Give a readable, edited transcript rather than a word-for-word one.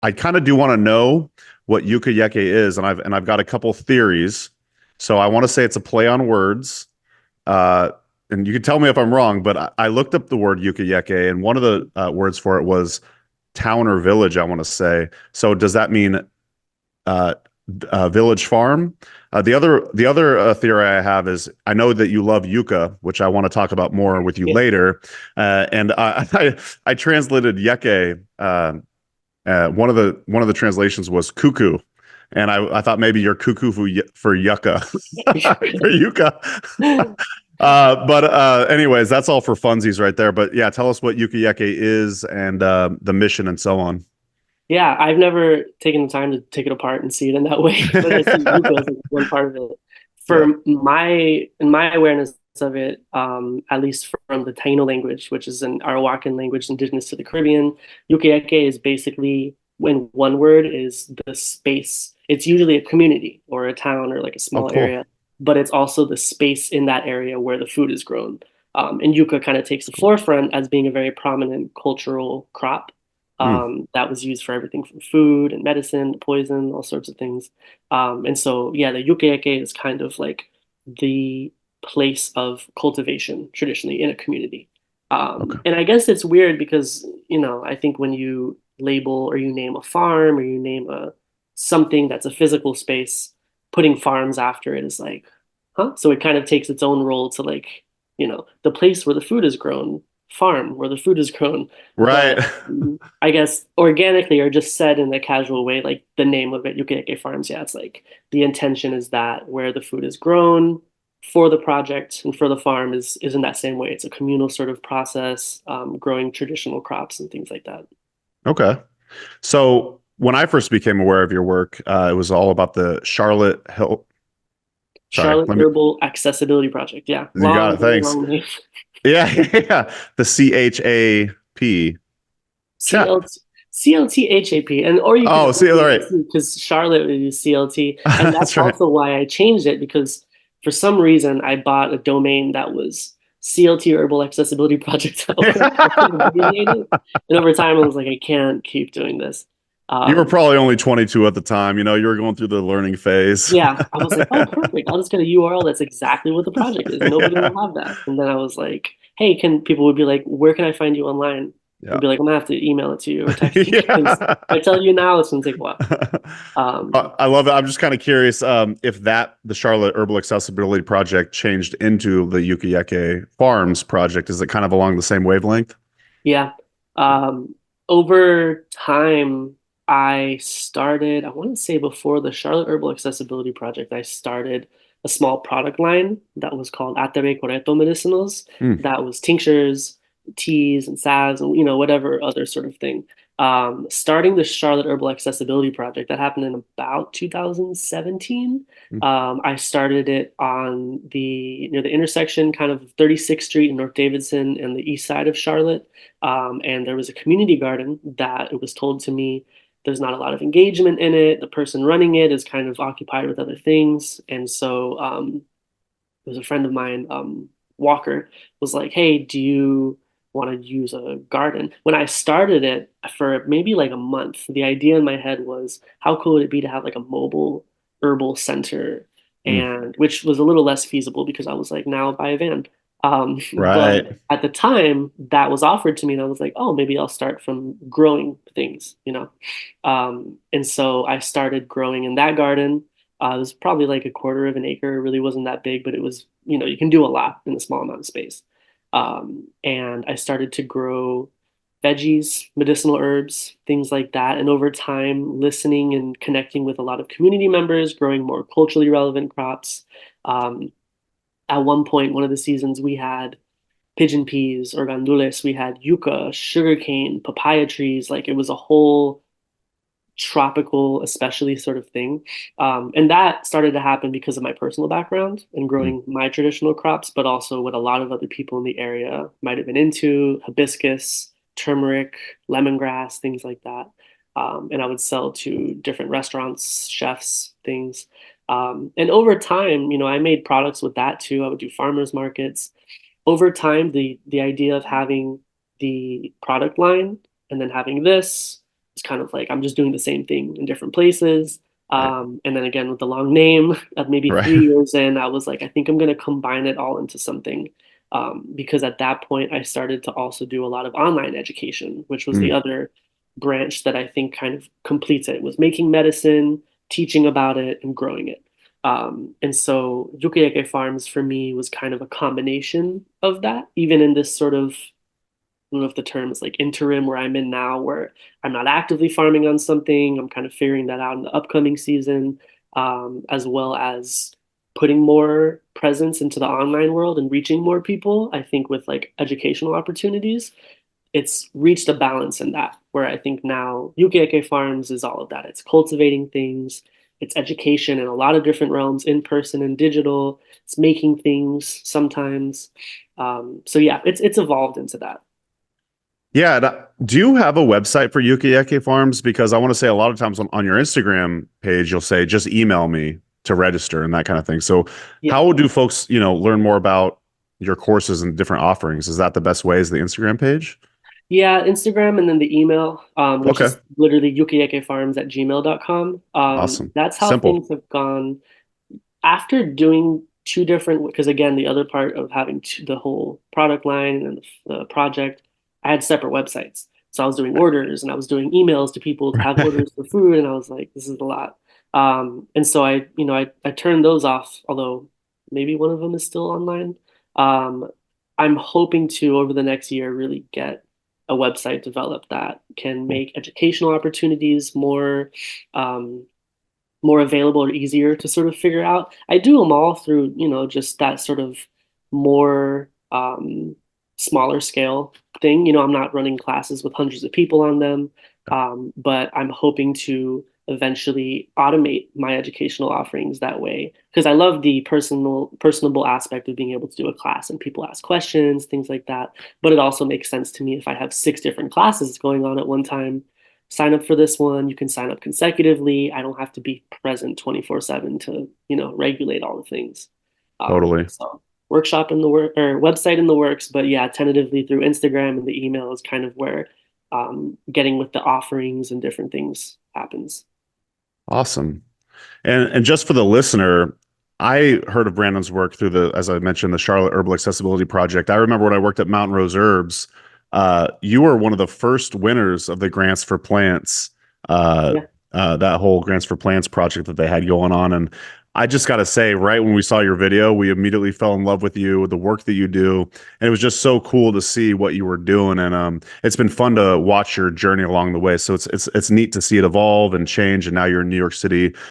I kind of do want to know what Yucayeke is, and I've got a couple theories. So I want to say it's a play on words. Uh, and you can tell me if I'm wrong, but I looked up the word Yucayeke, and one of the words for it was town or village, I want to say. So does that mean uh, village farm? The other theory I have is I know that you love yucca, which I want to talk about more with you Yeah. later. And I translated yeke. One of the translations was cuckoo, and I thought maybe you're cuckoo for yucca for yucca. But anyways, that's all for funsies right there. But yeah, tell us what Yukayeke is and the mission and so on. Yeah, I've never taken the time to take it apart and see it in that way, but I see yucca as like one part of it. Yeah. In my awareness of it, at least from the Taino language, which is an Arawakan language indigenous to the Caribbean, Yukayeke is basically when one word is the space. It's usually a community or a town or like a Oh, small cool. area, but it's also the space in that area where the food is grown. And yucca kind of takes the forefront as being a very prominent cultural crop Mm, that was used for everything from food and medicine, poison, all sorts of things. And so, yeah, the yukayeke is kind of like the place of cultivation traditionally in a community. okay. And I guess it's weird because, I think when you label or you name a farm or you name a something that's a physical space, putting farms after it is like, huh? So it kind of takes its own role to like, the place where the food is grown, farm where the food is grown. Right. But I guess organically or just said in a casual way, like the name of it, Yucayeke Farms. Yeah, it's like the intention is that where the food is grown for the project and for the farm is in that same way. It's a communal sort of process, growing traditional crops and things like that. Okay. So when I first became aware of your work, it was all about the Charlotte Hill. Sorry, Charlotte let me. Herbal Accessibility Project. Yeah, You got long, it. very Thanks. long name. Yeah, yeah. The CHAP. Chat. CLT, CLTHAP, and or you could Oh, see, all abbreviate right. it too, because Charlotte would use CLT, and that's That's right. also why I changed it because for some reason I bought a domain that was CLT Herbal Accessibility Project. Abbreviated, and over time I was like, I can't keep doing this. You were Um, probably only 22 at the time. You were going through the learning phase. yeah, I was like, oh, perfect. I'll just get a URL that's exactly what the project is. Nobody Yeah. will have that. And then I was like, hey, can people would be like, where can I find you online? I'd Yeah. be like, I'm gonna have to email it to you or text you because Yeah. if I tell you now, it's gonna take a while. Um, I love it. I'm just kind of curious if the Charlotte Herbal Accessibility Project changed into the Yukayeke Farms project. Is it kind of along the same wavelength? yeah. Um, Over time, I want to say before the Charlotte Herbal Accessibility Project, I started a small product line that was called Atere Correto Medicinals. Hmm. That was tinctures, teas, and salves, and whatever other sort of thing. Starting the Charlotte Herbal Accessibility Project, that happened in about 2017. Hmm. I started it on the near the intersection, kind of 36th Street and North Davidson, and the east side of Charlotte. And there was a community garden that it was told to me there's not a lot of engagement in it. The person running it is kind of occupied with other things. And so it was a friend of mine, Walker, was like, hey, do you want to use a garden? When I started it for maybe like a month, the idea in my head was how cool would it be to have like a mobile herbal center, Hmm. and which was a little less feasible because I was like, now I'll buy a van. But Right. at the time that was offered to me, and I was like, oh, maybe I'll start from growing things. And so I started growing in that garden. It was probably like a quarter of an acre. It really wasn't that big, but it was, you can do a lot in a small amount of space. And I started to grow veggies, medicinal herbs, things like that. And over time, listening and connecting with a lot of community members, growing more culturally relevant crops. Um, at one point, one of the seasons, we had pigeon peas or gandules, we had yucca, sugarcane, papaya trees. Like it was a whole tropical, especially sort of thing. And that started to happen because of my personal background and Hmm. growing my traditional crops, but also what a lot of other people in the area might have been into hibiscus, turmeric, lemongrass, things like that. And I would sell to different restaurants, chefs, things. And over time, I made products with that too. I would do farmers markets. Over time, the idea of having the product line and then having this it's kind of like I'm just doing the same thing in different places. Right. And then again with the long name, at maybe Right. 3 years in, I was like, I think I'm gonna combine it all into something. Because at that point I started to also do a lot of online education, which was the Mm. other branch that I think kind of completes it, was making medicine, teaching about it, and growing it. And so Yucayeke Farms for me was kind of a combination of that, even in this sort of, I don't know if the term is like interim where I'm in now, where I'm not actively farming on something. I'm kind of figuring that out in the upcoming season, as well as putting more presence into the online world and reaching more people. I think with like educational opportunities, it's reached a balance in that where I think now Yucayeke Farms is all of that. It's cultivating things, it's education in a lot of different realms, in person and digital. It's making things sometimes. So yeah, it's evolved into that. Yeah. Do you have a website for Yucayeke Farms? Because I want to say a lot of times on your Instagram page, you'll say, just email me to register and that kind of thing. So Yeah. how do folks, learn more about your courses and different offerings? Is that the best way, is the Instagram page? Yeah, Instagram and then the email, which Okay. is literally yukayekefarms@gmail.com. Awesome. That's how Simple. things have gone after doing two different, because again, the other part of having the whole product line and the project, I had separate websites. So I was doing orders and I was doing emails to people to have Right. orders for food, and I was like, this is a lot. And so I turned those off, although maybe one of them is still online. Um, I'm hoping to over the next year really get a website developed that can make educational opportunities um, more available or easier to sort of figure out. I do them all through, just that sort of more smaller scale thing. I'm not running classes with hundreds of people on them, but I'm hoping to eventually automate my educational offerings that way because I love the personable aspect of being able to do a class and people ask questions, things like that. But it also makes sense to me if I have 6 different classes going on at one time, sign up for this one. You can sign up consecutively. I don't have to be present 24/7 to, regulate all the things. Totally. So workshop in the work or website in the works, but yeah, tentatively through Instagram and the email is kind of where getting with the offerings and different things happens. Awesome. And just for the listener, I heard of Brandon's work through as I mentioned, the Charlotte Herbal Accessibility Project. I remember when I worked at Mountain Rose Herbs, you were one of the first winners of the Grants for Plants, uh, Yeah. that whole Grants for Plants project that they had going on. And I just got to say, right when we saw your video, we immediately fell in love with you, the work that you do. And it was just so cool to see what you were doing. And it's been fun to watch your journey along the way. So it's neat to see it evolve and change. And now you're in New York City